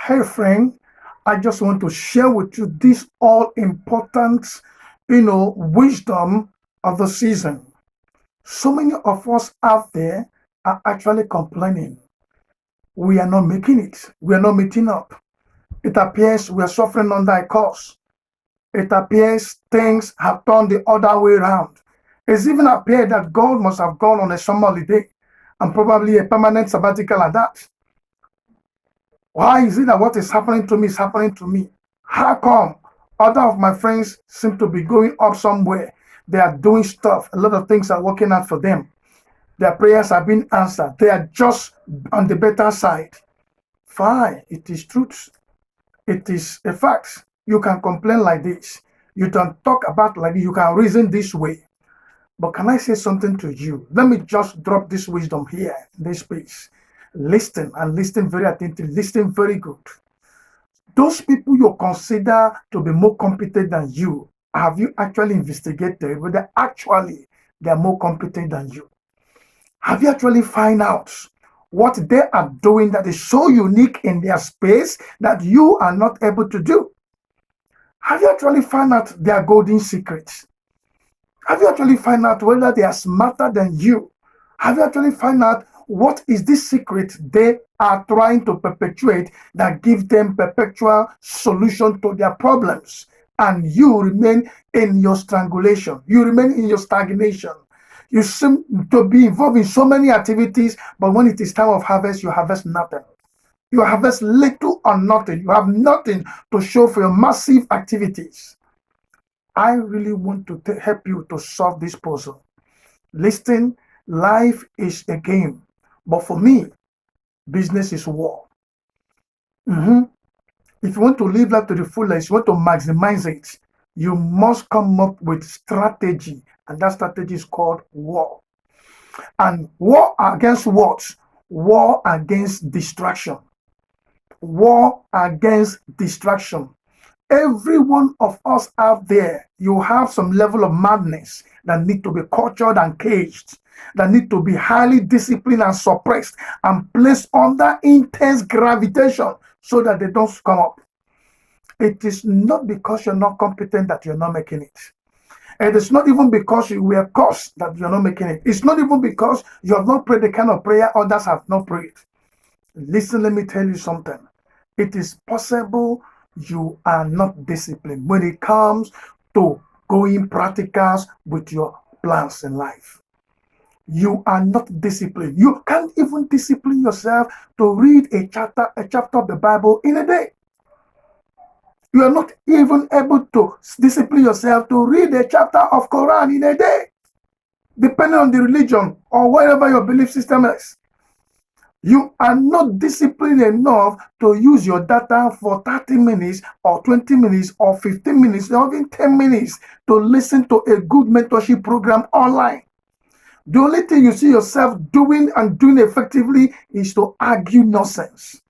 Hey friend, I just want to share with you this all important, wisdom of the season. So many of us out there are actually complaining. We are not making it. We are not meeting up. It appears we are suffering under a curse. It appears things have turned the other way around. It's even appeared that God must have gone on a summer holiday and probably a permanent sabbatical at that. Why is it that what is happening to me is happening to me? How come other of my friends seem to be going up somewhere? They are doing stuff. A lot of things are working out for them. Their prayers are being answered. They are just on the better side. Fine, it is truth. It is a fact. You can complain like this. You can talk about like this. You can reason this way. But can I say something to you? Let me just drop this wisdom here in this space. Listen and listen very attentively. Listen very good. Those people you consider to be more competent than you, have you actually investigated whether actually they are more competent than you? Have you actually find out what they are doing that is so unique in their space that you are not able to do? Have you actually found out their golden secrets? Have you actually find out whether they are smarter than you? Have you actually find out what is this secret they are trying to perpetuate that give them perpetual solution to their problems? And you remain in your strangulation. You remain in your stagnation. You seem to be involved in so many activities, but when it is time of harvest, you harvest nothing. You harvest little or nothing. You have nothing to show for your massive activities. I really want to help you to solve this puzzle. Listen, life is a game, but for me, business is war. Mhm. If you want to live life to the fullest, you want to maximize it, you must come up with strategy, and that strategy is called war. And war against what? War against distraction. War against distraction. Every one of us out there, you have some level of madness that need to be cultured and caged, that need to be highly disciplined and suppressed and placed under intense gravitation so that they don't come up. It is not because you're not competent that you're not making it. And it's not even because you were cursed that you're not making it. It's not even because you have not prayed the kind of prayer others have not prayed. Listen, let me tell you something. It is possible you are not disciplined when it comes to going practicals with your plans in life. You are not disciplined. You can't even discipline yourself to read a chapter of the Bible in a day. You are not even able to discipline yourself to read a chapter of Quran in a day, depending on the religion or whatever your belief system is. You are not disciplined enough to use your data for 30 minutes or 20 minutes or 15 minutes or even 10 minutes to listen to a good mentorship program online. The only thing you see yourself doing and doing effectively is to argue nonsense.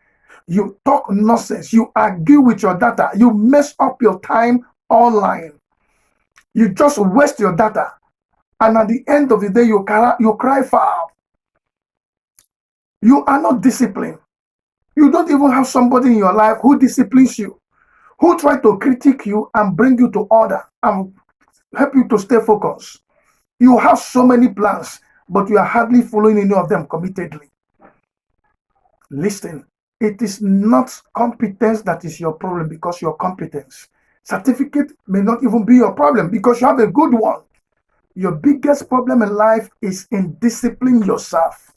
You talk nonsense. You argue with your data. You mess up your time online. You just waste your data. And at the end of the day, you cry foul. You are not disciplined. You don't even have somebody in your life who disciplines you, who try to critique you and bring you to order and help you to stay focused. You have so many plans, but you are hardly following any of them committedly. Listen, it is not competence that is your problem because your competence. Certificate may not even be your problem because you have a good one. Your biggest problem in life is in disciplining yourself.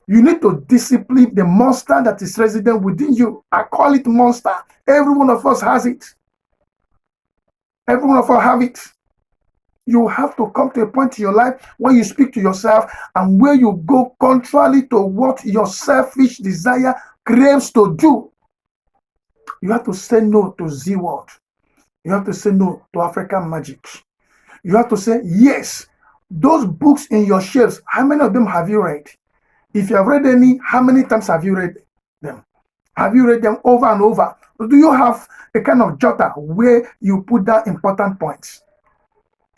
You need to discipline the monster that is resident within you. I call it monster. Every one of us has it. Every one of us have it. You have to come to a point in your life where you speak to yourself and where you go contrary to what your selfish desire craves to do. You have to say no to Z word. You have to say no to African magic. You have to say yes. Those books in your shelves, how many of them have you read? If you have read any, how many times have you read them? Have you read them over and over? Do you have a kind of jotter where you put down important points?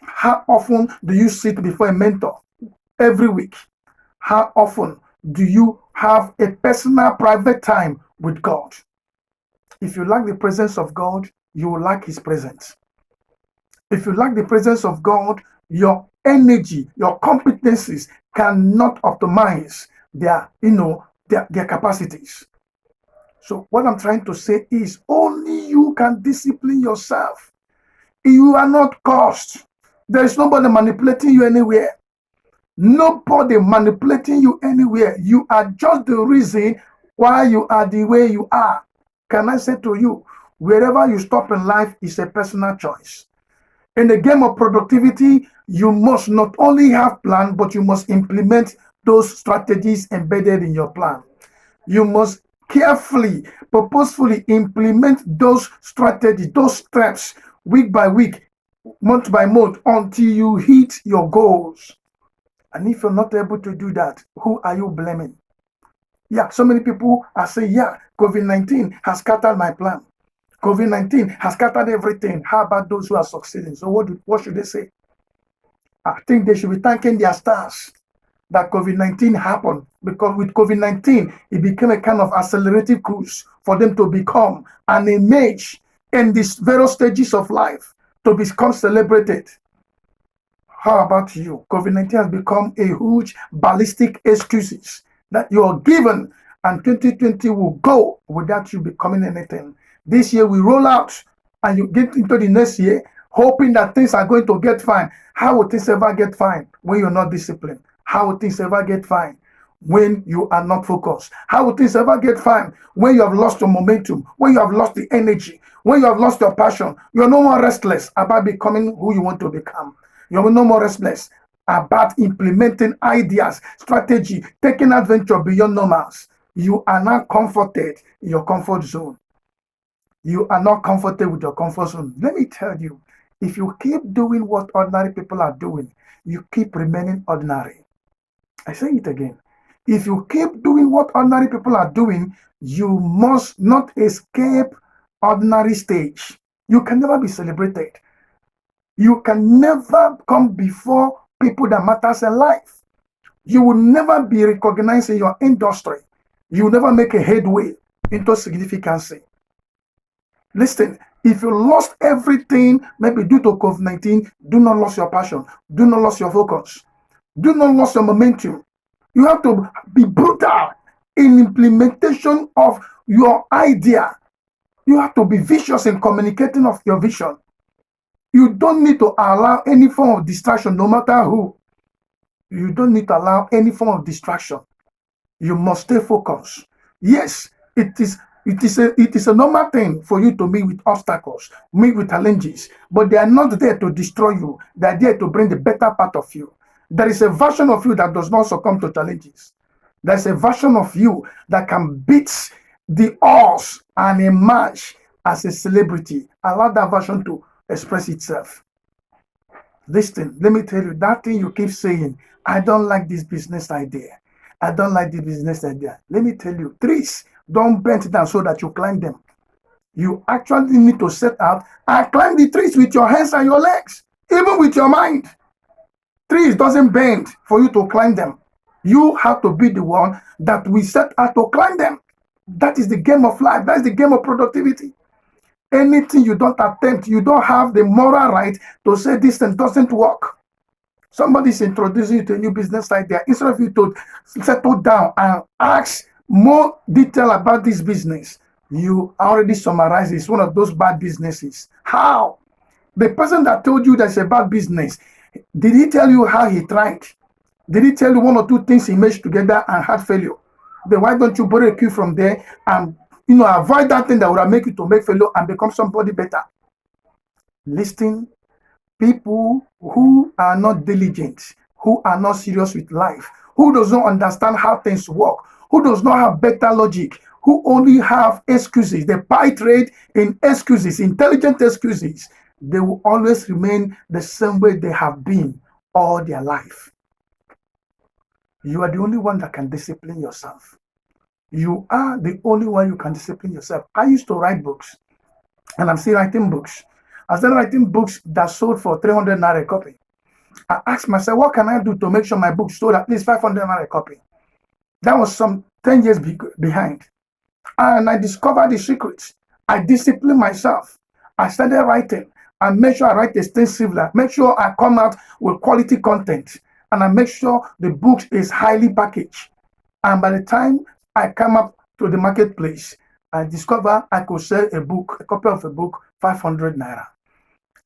How often do you sit before a mentor? Every week. How often do you have a personal private time with God? If you lack the presence of God, you will lack his presence. If you lack the presence of God, your energy, your competencies cannot optimize their capacities. So what I'm trying to say is only you can discipline yourself. You are not cursed. There is nobody manipulating you anywhere. Nobody manipulating you anywhere. You are just the reason why you are the way you are. Can I say to you, wherever you stop in life is a personal choice. In the game of productivity, you must not only have plan, but you must implement those strategies embedded in your plan. You must carefully, purposefully implement those strategies, those steps, week by week, month by month, until you hit your goals. And if you're not able to do that, who are you blaming? Yeah, so many people are saying, yeah, COVID-19 has scattered my plan. COVID-19 has scattered everything. How about those who are succeeding? So what should they say? I think they should be thanking their stars that COVID-19 happened, because with COVID-19, it became a kind of accelerative cruise for them to become an image in these various stages of life to become celebrated. How about you? COVID-19 has become a huge ballistic excuses that you are given, and 2020 will go without you becoming anything. This year we roll out and you get into the next year hoping that things are going to get fine. How will things ever get fine when you're not disciplined? How will things ever get fine when you are not focused? How will things ever get fine when you have lost your momentum, when you have lost the energy, when you have lost your passion? You're no more restless about becoming who you want to become. You're no more restless about implementing ideas, strategy, taking adventure beyond normals. You are not comforted in your comfort zone. You are not comfortable with your comfort zone. Let me tell you, if you keep doing what ordinary people are doing, you keep remaining ordinary. I say it again. If you keep doing what ordinary people are doing, you must not escape ordinary stage. You can never be celebrated. You can never come before people that matters in life. You will never be recognized in your industry. You will never make a headway into significance. Listen, if you lost everything, maybe due to COVID-19, do not lose your passion. Do not lose your focus. Do not lose your momentum. You have to be brutal in implementation of your idea. You have to be vicious in communicating of your vision. You don't need to allow any form of distraction, no matter who. You don't need to allow any form of distraction. You must stay focused. Yes, it is a normal thing for you to meet with obstacles, meet with challenges, but they are not there to destroy you. They are there to bring the better part of you. There is a version of you that does not succumb to challenges. There's a version of you that can beat the odds and emerge as a celebrity. Allow that version to express itself. Listen, let me tell you, that thing you keep saying, I don't like this business idea. I don't like the business idea. Let me tell you, trees don't bend down so that you climb them. You actually need to set out and climb the trees with your hands and your legs, even with your mind. Trees doesn't bend for you to climb them. You have to be the one that we set out to climb them. That is the game of life. That is the game of productivity. Anything you don't attempt, you don't have the moral right to say this thing doesn't work. Somebody is introducing you to a new business idea. Instead of you to settle down and ask more detail about this business, you already summarize it's one of those bad businesses. How? The person that told you that's a bad business, did he tell you how he tried? Did he tell you one or two things he meshed together and had failure? Then why don't you borrow a cue from there and avoid that thing that would have make you to make failure and become somebody better? Listen, people who are not diligent, who are not serious with life, who does not understand how things work, who does not have better logic, who only have excuses, they buy trade in excuses, intelligent excuses, they will always remain the same way they have been all their life. You are the only one that can discipline yourself. You are the only one you can discipline yourself. I used to write books, and I'm still writing books. I started writing books that sold for 300 naira a copy. I asked myself, what can I do to make sure my book sold at least 500 naira a copy? That was some 10 years behind. And I discovered the secrets. I discipline myself. I started writing. I make sure I write extensively. I make sure I come out with quality content. And I make sure the book is highly packaged. And by the time I come up to the marketplace, I discover I could sell a book, a copy of a book, 500 naira.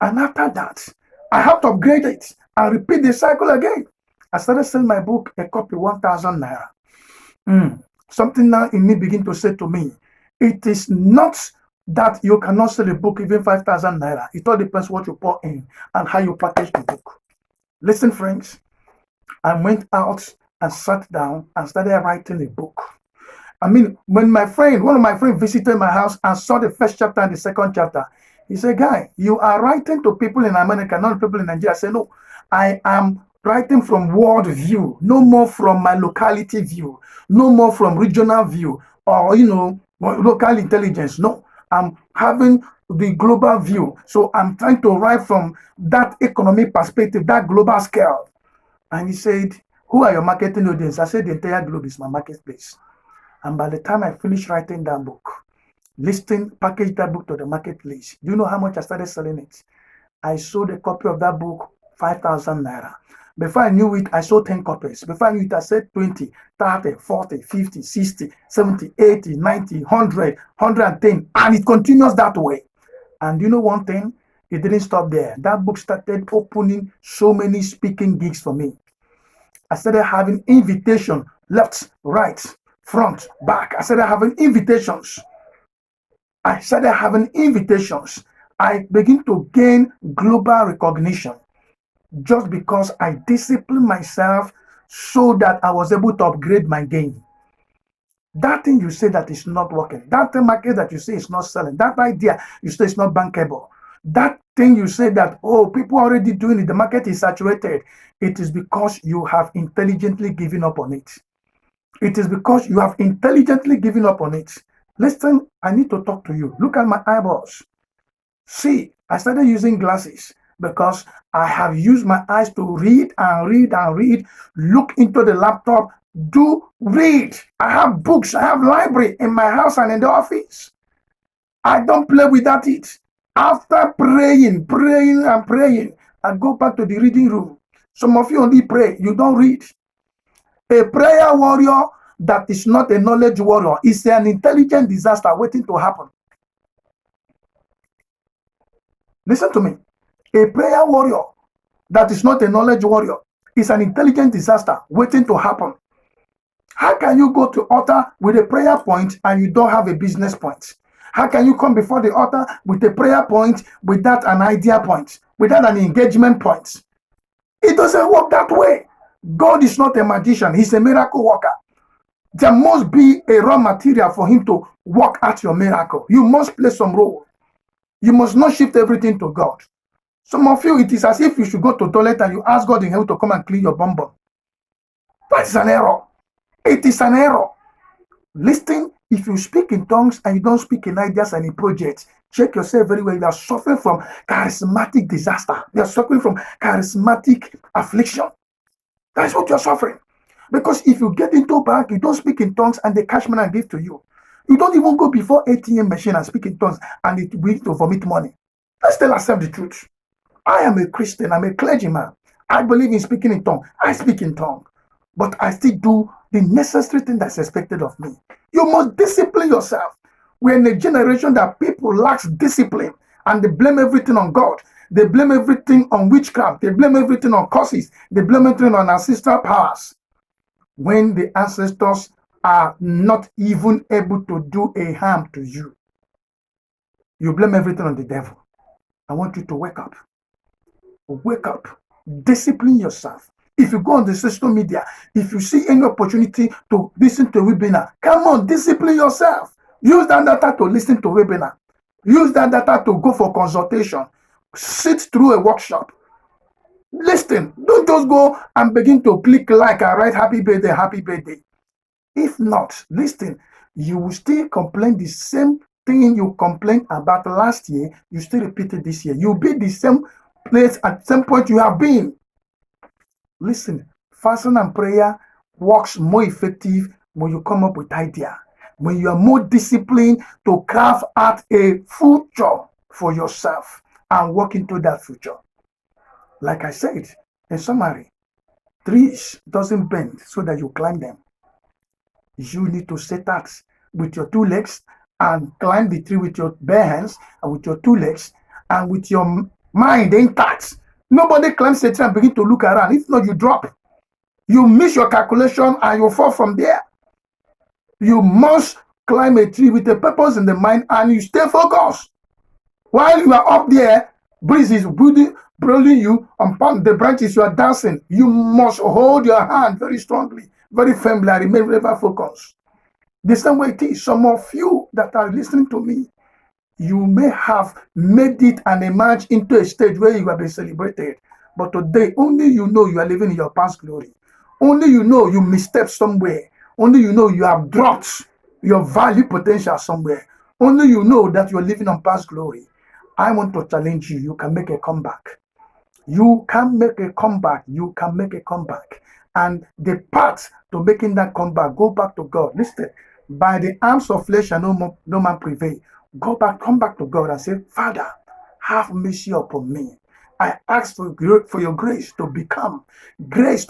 And after that, I have to upgrade it and repeat the cycle again. I started selling my book, a copy, 1,000 naira. Something now in me begin to say to me, it is not that you cannot sell a book even 5,000 naira. It all depends what you pour in and how you package the book. Listen, friends, I went out and sat down and started writing a book. I mean, when one of my friends visited my house and saw the first chapter and the second chapter, he said, "Guy, you are writing to people in America, not people in Nigeria." I said, "No, I am writing from world view, no more from my locality view, no more from regional view or, local intelligence. No, I'm having the global view. So I'm trying to write from that economic perspective, that global scale." And he said, "Who are your marketing audience?" I said, "The entire globe is my marketplace." And by the time I finished writing that book, packaged that book to the marketplace, do you know how much I started selling it? I sold a copy of that book, 5,000 naira. Before I knew it, I sold 10 copies. Before I knew it, I said 20, 30, 40, 50, 60, 70, 80, 90, 100, 110. And it continues that way. And you know one thing? It didn't stop there. That book started opening so many speaking gigs for me. I started having invitation, left, right, front, back. I started having invitations. I begin to gain global recognition just because I disciplined myself so that I was able to upgrade my game. That thing you say that is not working, that market that you say is not selling, that idea you say is not bankable, that thing you say that, oh, people are already doing it, the market is saturated, it is because you have intelligently given up on it. It is because you have intelligently given up on it. Listen, I need to talk to you. Look at my eyeballs. See, I started using glasses because I have used my eyes to read and read and read, look into the laptop, read. I have books, I have library in my house and in the office. I don't play without it. After praying, I go back to the reading room. Some of you only pray, you don't read. A prayer warrior that is not a knowledge warrior is an intelligent disaster waiting to happen. Listen to me. A prayer warrior that is not a knowledge warrior is an intelligent disaster waiting to happen. How can you go to altar with a prayer point and you don't have a business point? How can you come before the altar with a prayer point without an idea point, without an engagement point? It doesn't work that way. God is not a magician. He's a miracle worker. There must be a raw material for him to work out your miracle. You must play some role. You must not shift everything to God. Some of you, it is as if you should go to the toilet and you ask God in hell to come and clean your bum bum. That is an error. It is an error. Listen, if you speak in tongues and you don't speak in ideas and in projects, check yourself very well. You are suffering from charismatic disaster. You are suffering from charismatic affliction. That's what you're suffering. Because if you get into a bank, you don't speak in tongues and the cashman and give to you. You don't even go before ATM machine and speak in tongues and it will to vomit money. Let's tell ourselves the truth. I am a Christian. I'm a clergyman. I believe in speaking in tongues. I speak in tongues. But I still do the necessary thing that's expected of me. You must discipline yourself. We're in a generation that people lack discipline and they blame everything on God. They blame everything on witchcraft. They blame everything on curses. They blame everything on ancestral powers. When the ancestors are not even able to do a harm to you, you blame everything on the devil. I want you to wake up. Wake up. Discipline yourself. If you go on the social media, if you see any opportunity to listen to a webinar, come on, discipline yourself. Use that data to listen to a webinar. Use that data to go for consultation. Sit through a workshop. Listen, don't just go and begin to click like and write happy birthday, happy birthday. If not, listen, you will still complain the same thing you complained about last year, you still repeat it this year. You'll be the same place at the same point you have been. Listen, fasting and prayer works more effective when you come up with idea. when you are more disciplined to carve out a future for yourself and walk into that future. Like I said, in summary, trees doesn't bend so that you climb them. You need to set out with your two legs and climb the tree with your bare hands and with your two legs and with your mind intact. Nobody climbs a tree and begin to look around. If not, you drop. You miss your calculation and you fall from there. You must climb a tree with a purpose in the mind and you stay focused. While you are up there, breeze is blowing you upon the branches, you are dancing. You must hold your hand very strongly, very firmly, and remain ever focused. The same way it is, some of you that are listening to me, you may have made it and emerged into a stage where you have been celebrated. But today, only you know you are living in your past glory. Only you know you misstepped somewhere. Only you know you have dropped your value potential somewhere. Only you know that you are living on past glory. I want to challenge you. You can make a comeback. You can make a comeback. You can make a comeback. And the path to making that comeback, go back to God. Listen, by the arms of flesh and no man prevail. Go back, come back to God and say, Father, have mercy upon me. I ask for your grace to become great,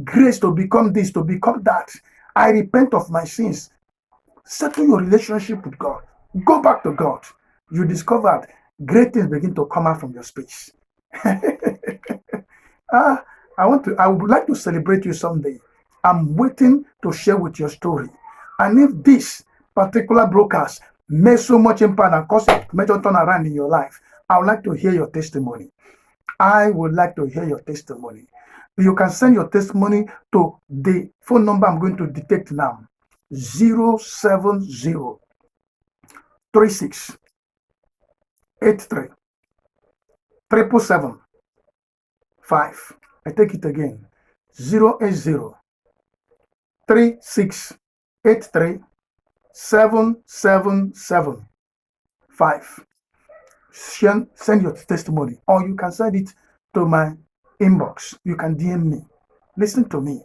grace to become this, to become that. I repent of my sins. Settle your relationship with God. Go back to God. You discovered great things begin to come out from your space. I would like to celebrate you someday. I'm waiting to share with your story. And if this particular broadcast made so much impact and caused a major turnaround in your life, I would like to hear your testimony. I would like to hear your testimony. You can send your testimony to the phone number I'm going to detect now. 070 36 83 777 5. I take it again. 080 36 83 777 5. Send your testimony, or you can send it to my inbox. You can DM me. Listen to me.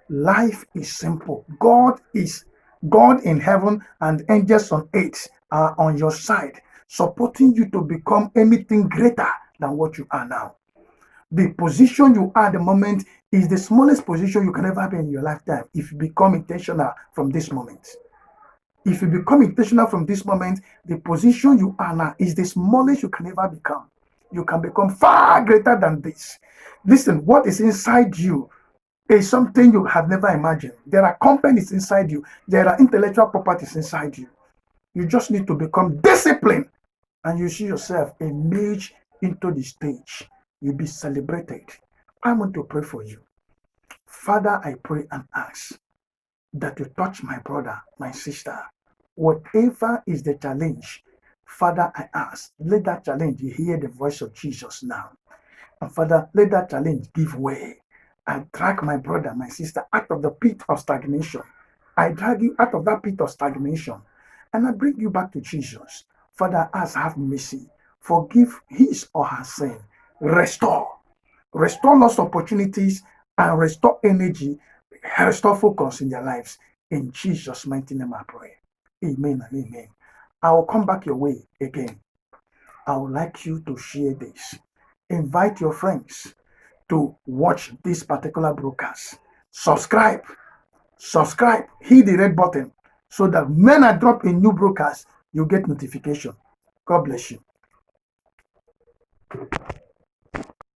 Life is simple. God in heaven and angels on earth are on your side, supporting you to become anything greater than what you are now. The position you are at the moment is the smallest position you can ever be in your lifetime if you become intentional from this moment. If you become intentional from this moment, the position you are now is the smallest you can ever become. You can become far greater than this. Listen, what is inside you is something you have never imagined. There are companies inside you. There are intellectual properties inside you. You just need to become disciplined, and you see yourself emerge into the stage. You'll be celebrated. I want to pray for you. Father, I pray and ask that you touch my brother, my sister. Whatever is the challenge, Father, I ask, let that challenge hear the voice of Jesus now. And Father, let that challenge give way. I drag my brother, my sister out of the pit of stagnation. I drag you out of that pit of stagnation. And I bring you back to Jesus. Father, ask, have mercy. Forgive his or her sin. Restore lost opportunities and restore energy, restore focus in their lives. In Jesus' mighty name I pray. Amen and amen. I will come back your way again. I would like you to share this. Invite your friends to watch this particular broadcast. Subscribe, hit the red button so that when I drop a new broadcast, you get notification. God bless you.